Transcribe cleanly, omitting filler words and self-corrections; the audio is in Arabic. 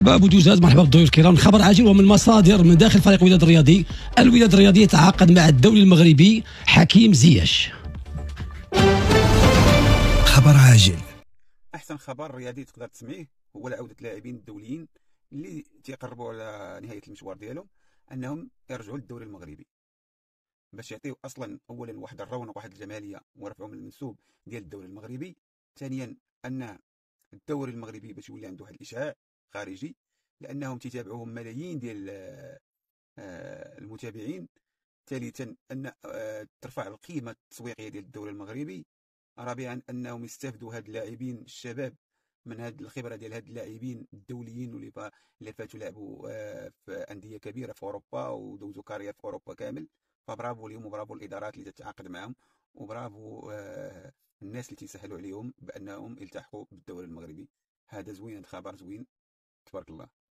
ابو دوزاز، مرحبا بالضيوف الكرام. خبر عاجل ومن مصادر من داخل فريق الوداد الرياضي. الوداد الرياضي يتعاقد مع الدولي المغربي حكيم زياش. خبر عاجل. احسن خبر رياضي تقدر تسمعيه هو عوده اللاعبين الدوليين اللي تيقربوا على نهايه المشوار ديالهم انهم يرجعوا للدوري المغربي باش يعطيو اصلا اولا واحد الرونق واحد الجماليه ورفعوا من المنسوب ديال الدوري المغربي. ثانيا ان الدوري المغربي باش يولي عنده واحد الاشعاع خارجي لانهم تيتابعوهم ملايين ديال المتابعين. ثالثا ان ترفع القيمه التسويقيه ديال الدوري المغربي. رابعا انهم يستافدوا هاد اللاعبين الشباب من هاد الخبره ديال هاد اللاعبين الدوليين اللي فاتوا لعبوا في انديه كبيره في اوروبا ودوزوا كارير في اوروبا كامل. فبرافو اليوم وبرافو الادارات اللي تتعاقد معهم وبرافو الناس اللي تيسهلوا عليهم بانهم يلتحقوا بالدوري المغربي. هذا زوين، هذا خبر زوين، تبارك الله.